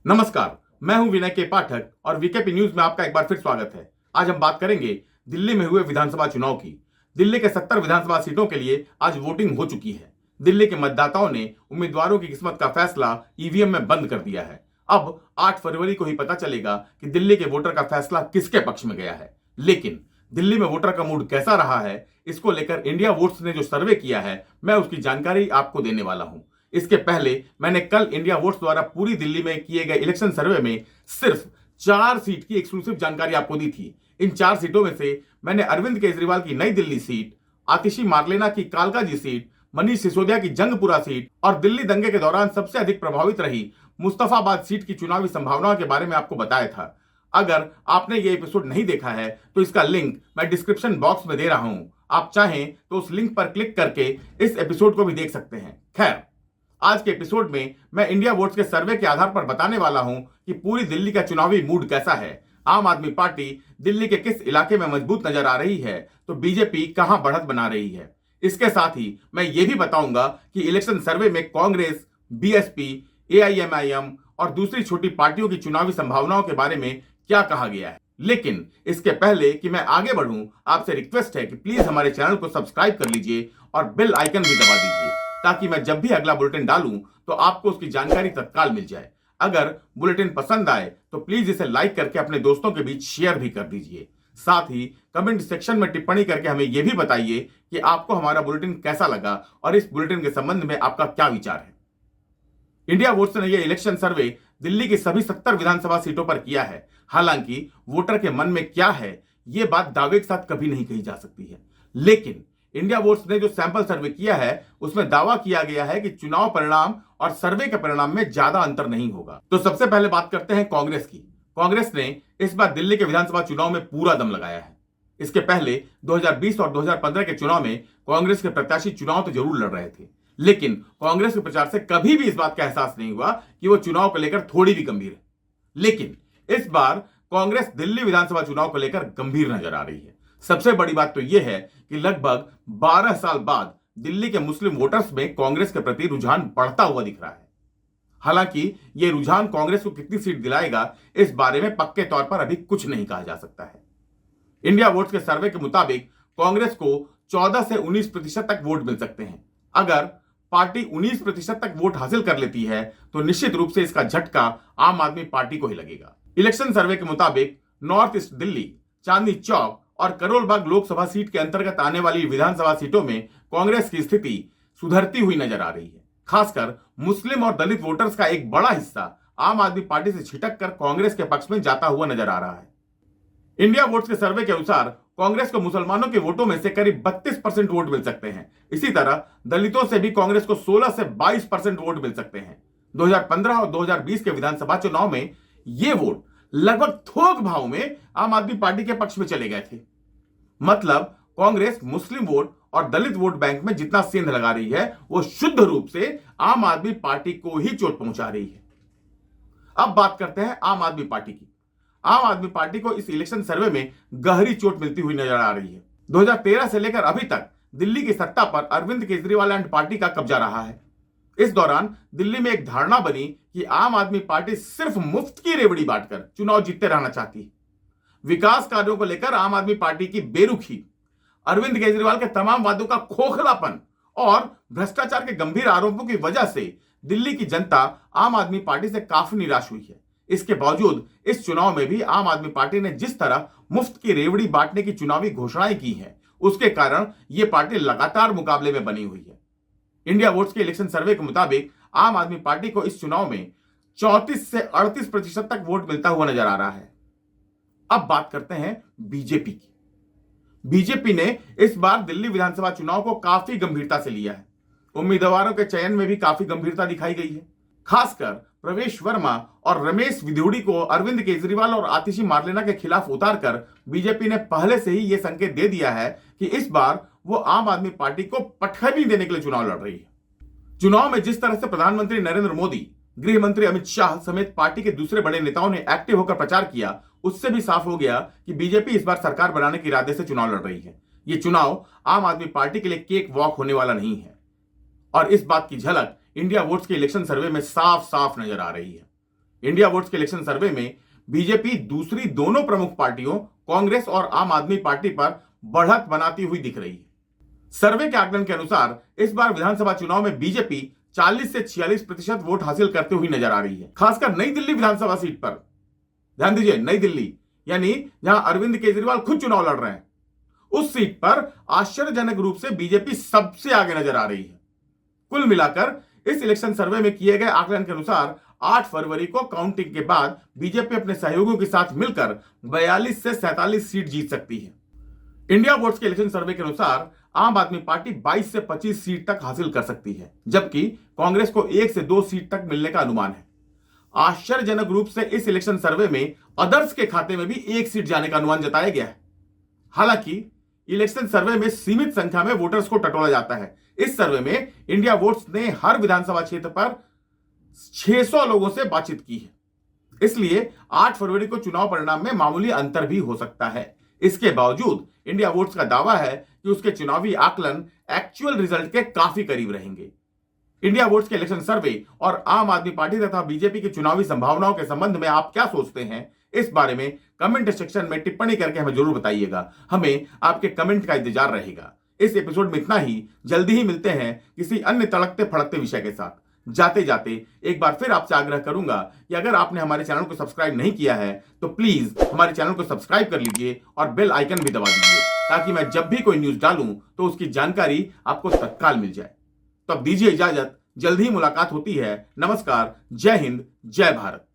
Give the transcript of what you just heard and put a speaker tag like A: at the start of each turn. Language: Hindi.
A: नमस्कार, मैं हूं विनय के पाठक और वीकेपी न्यूज में आपका एक बार फिर स्वागत है। आज हम बात करेंगे दिल्ली में हुए विधानसभा चुनाव की। दिल्ली के 70 विधानसभा सीटों के लिए आज वोटिंग हो चुकी है। दिल्ली के मतदाताओं ने उम्मीदवारों की किस्मत का फैसला ईवीएम में बंद कर दिया है। अब 8 फरवरी को ही पता चलेगा कि दिल्ली के वोटर का फैसला किसके पक्ष में गया है। लेकिन दिल्ली में वोटर का मूड कैसा रहा है, इसको लेकर इंडिया वोट्स ने जो सर्वे किया है, मैं उसकी जानकारी आपको देने वाला हूं। इसके पहले मैंने कल इंडिया वोट्स द्वारा पूरी दिल्ली में किए गए इलेक्शन सर्वे में सिर्फ 4 सीट की एक्सक्लूसिव जानकारी आपको दी थी। इन 4 सीटों में से मैंने अरविंद केजरीवाल की नई दिल्ली सीट, आतिशी मार्लेना की कालकाजी सीट, मनीष सिसोदिया की जंगपुरा सीट और दिल्ली दंगे के दौरान सबसे अधिक प्रभावित रही मुस्तफाबाद सीट की चुनावी संभावनाओं के बारे में आपको बताया था। अगर आपने ये एपिसोड नहीं देखा है तो इसका लिंक मैं डिस्क्रिप्शन बॉक्स में दे रहा हूं। आप चाहें तो उस लिंक पर क्लिक करके इस एपिसोड को भी देख सकते हैं। खैर, आज के एपिसोड में मैं इंडिया वोट्स के सर्वे के आधार पर बताने वाला हूं कि पूरी दिल्ली का चुनावी मूड कैसा है, आम आदमी पार्टी दिल्ली के किस इलाके में मजबूत नजर आ रही है, तो बीजेपी कहां बढ़त बना रही है। इसके साथ ही मैं ये भी बताऊंगा कि इलेक्शन सर्वे में कांग्रेस, बीएसपी, एआईएमआईएम और दूसरी छोटी पार्टियों की चुनावी संभावनाओं के बारे में क्या कहा गया है। लेकिन इसके पहले कि मैं आगे बढ़ूं, आपसे रिक्वेस्ट है कि प्लीज हमारे चैनल को सब्सक्राइब कर लीजिए और बेल आइकन भी दबा दीजिए, ताकि मैं जब भी अगला बुलेटिन डालूं तो आपको उसकी जानकारी तत्काल मिल जाए। अगर बुलेटिन पसंद आए तो प्लीज इसे लाइक करके अपने दोस्तों के बीच शेयर भी कर दीजिए। साथ ही कमेंट सेक्शन में टिप्पणी करके हमें यह भी बताइए कि आपको हमारा बुलेटिन कैसा लगा और इस बुलेटिन के संबंध में आपका क्या विचार है। इंडिया वोट्स ने यह इलेक्शन सर्वे दिल्ली की सभी 70 विधानसभा सीटों पर किया है। हालांकि वोटर के मन में क्या है, यह बात दावे के साथ कभी नहीं कही जा सकती है। लेकिन इंडिया वोट्स ने जो सैंपल सर्वे किया है उसमें दावा किया गया है कि चुनाव परिणाम और सर्वे के परिणाम में ज्यादा अंतर नहीं होगा। तो सबसे पहले बात करते हैं कांग्रेस की। कांग्रेस ने इस बार दिल्ली के विधानसभा चुनाव में पूरा दम लगाया है। इसके पहले 2020 और 2015 के चुनाव में कांग्रेस के प्रत्याशी चुनाव तो जरूर लड़ रहे थे, लेकिन कांग्रेस के प्रचार से कभी भी इस बात का एहसास नहीं हुआ कि वो चुनाव को लेकर थोड़ी भी गंभीर है। लेकिन इस बार कांग्रेस दिल्ली विधानसभा चुनाव को लेकर गंभीर नजर आ रही है। सबसे बड़ी बात तो यह है कि लगभग 12 साल बाद दिल्ली के मुस्लिम वोटर्स में कांग्रेस के प्रति रुझान बढ़ता हुआ दिख रहा है। हालांकि यह रुझान कांग्रेस को कितनी सीट दिलाएगा, इस बारे में पक्के तौर पर अभी कुछ नहीं कहा जा सकता है। इंडिया वोट्स के सर्वे के मुताबिक कांग्रेस को 14 से 19% तक वोट मिल सकते हैं। अगर पार्टी 19% तक वोट हासिल कर लेती है तो निश्चित रूप से इसका झटका आम आदमी पार्टी को ही लगेगा। इलेक्शन सर्वे के मुताबिक नॉर्थ ईस्ट दिल्ली, चांदनी चौक और करोल बाग लोकसभा सीट के अंतर्गत आने वाली विधानसभा सीटों में कांग्रेस की स्थिति सुधरती हुई नजर आ रही है। खासकर मुस्लिम और दलित वोटर्स का एक बड़ा हिस्सा आम आदमी पार्टी से छिटक कर कांग्रेस के पक्ष में जाता हुआ नजर आ रहा है। इंडिया वोट्स के सर्वे के अनुसार कांग्रेस को मुसलमानों के वोटों में से करीब 32% वोट मिल सकते हैं। इसी तरह दलितों से भी कांग्रेस को 16 से 22% वोट मिल सकते हैं। 2015 और 2020 के विधानसभा चुनाव में ये वोट लगभग थोक भाव में आम आदमी पार्टी के पक्ष में चले गए थे। मतलब कांग्रेस मुस्लिम वोट और दलित वोट बैंक में जितना सेंध लगा रही है, वो शुद्ध रूप से आम आदमी पार्टी को ही चोट पहुंचा रही है। अब बात करते हैं आम आदमी पार्टी की। आम आदमी पार्टी को इस इलेक्शन सर्वे में गहरी चोट मिलती हुई नजर आ रही है। 2013 से लेकर अभी तक दिल्ली की सत्ता पर अरविंद केजरीवाल एंड पार्टी का कब्जा रहा है। इस दौरान दिल्ली में एक धारणा बनी कि आम आदमी पार्टी सिर्फ मुफ्त की रेवड़ी बांटकर चुनाव जीतते रहना चाहती है। विकास कार्यों को लेकर आम आदमी पार्टी की बेरुखी, अरविंद केजरीवाल के तमाम वादों का खोखलापन और भ्रष्टाचार के गंभीर आरोपों की वजह से दिल्ली की जनता आम आदमी पार्टी से काफी निराश हुई है। इसके बावजूद इस चुनाव में भी आम आदमी पार्टी ने जिस तरह मुफ्त की रेवड़ी बांटने की चुनावी घोषणाएं की हैं, उसके कारण यह पार्टी लगातार मुकाबले में बनी हुई है। इंडिया वोट्स के इलेक्शन सर्वे के मुताबिक आम आदमी पार्टी को इस चुनाव में 34 से 38% तक वोट मिलता हुआ नजर आ रहा है। अब बात करते हैं बीजेपी की। बीजेपी ने इस बार दिल्ली विधानसभा चुनाव को काफी गंभीरता से लिया है। उम्मीदवारों के चयन में भी काफी गंभीरता दिखाई गई है। खासकर प्रवेश वर्मा और रमेश विधुड़ी को अरविंद केजरीवाल और आतिशी मार्लेना के खिलाफ उतारकर बीजेपी ने पहले से ही यह संकेत दे दिया है कि इस बार वो आम आदमी पार्टी को पटखनी देने के लिए चुनाव लड़ रही है। चुनाव में जिस तरह से प्रधानमंत्री नरेंद्र मोदी, गृह मंत्री अमित शाह समेत पार्टी के दूसरे बड़े नेताओं ने एक्टिव होकर प्रचार किया, उससे भी साफ हो गया कि बीजेपी इस बार सरकार बनाने के इरादे से चुनाव लड़ रही है। ये चुनाव आम आदमी पार्टी के लिए केक वॉक होने वाला नहीं है और इस बात की झलक इंडिया वोट्स के इलेक्शन सर्वे में साफ साफ नजर आ रही है। इंडिया वोट्स के इलेक्शन सर्वे में बीजेपी दूसरी दोनों प्रमुख पार्टियों कांग्रेस और आम आदमी पार्टी पर बढ़त बनाती हुई दिख रही है। सर्वे के आकलन के अनुसार इस बार विधानसभा चुनाव में बीजेपी 40 से 46% वोट हासिल करते हुई नजर आ रही है। खासकर नई दिल्ली विधानसभा सीट पर ध्यान दीजिए, नई दिल्ली यानी जहां अरविंद केजरीवाल खुद चुनाव लड़ रहे हैं, उस सीट पर आश्चर्यजनक रूप से बीजेपी सबसे आगे नजर आ रही है। कुल मिलाकर इस इलेक्शन सर्वे में किए गए आकलन के अनुसार 8 फरवरी को काउंटिंग के बाद बीजेपी अपने सहयोगियों के साथ मिलकर 42 से 47 सीट जीत सकती है। इंडिया वोट्स के इलेक्शन सर्वे के अनुसार आम आदमी पार्टी 22 से 25 सीट तक हासिल कर सकती है, जबकि कांग्रेस को 1 से 2 सीट तक मिलने का अनुमान है। आश्चर्यजनक रूप से इस इलेक्शन सर्वे में अदर्स के खाते में भी 1 सीट जाने का अनुमान जताया गया है। हालांकि इलेक्शन सर्वे में सीमित संख्या में वोटर्स को टटोला जाता है। इस सर्वे में इंडिया वोट्स ने हर विधानसभा क्षेत्र पर 600 लोगों से बातचीत की है, इसलिए 8 फरवरी को चुनाव परिणाम में मामूली अंतर भी हो सकता है। इसके बावजूद इंडिया वोट्स का दावा है कि उसके चुनावी आकलन एक्चुअल रिजल्ट के काफी करीब रहेंगे। इंडिया वोट्स के इलेक्शन सर्वे और आम आदमी पार्टी तथा बीजेपी की चुनावी संभावनाओं के संबंध में आप क्या सोचते हैं, इस बारे में कमेंट सेक्शन में टिप्पणी करके हमें जरूर बताइएगा। हमें आपके कमेंट का इंतजार रहेगा। इस एपिसोड में इतना ही। जल्दी ही मिलते हैं किसी अन्य तड़कते फड़कते विषय के साथ। जाते जाते एक बार फिर आपसे आग्रह करूंगा कि अगर आपने हमारे चैनल को सब्सक्राइब नहीं किया है तो प्लीज हमारे चैनल को सब्सक्राइब कर लीजिए और बेल आइकन भी दबा दीजिए, ताकि मैं जब भी कोई न्यूज डालूं तो उसकी जानकारी आपको तत्काल मिल जाए। तो अब दीजिए इजाजत, जल्द ही मुलाकात होती है। नमस्कार, जय हिंद, जय भारत।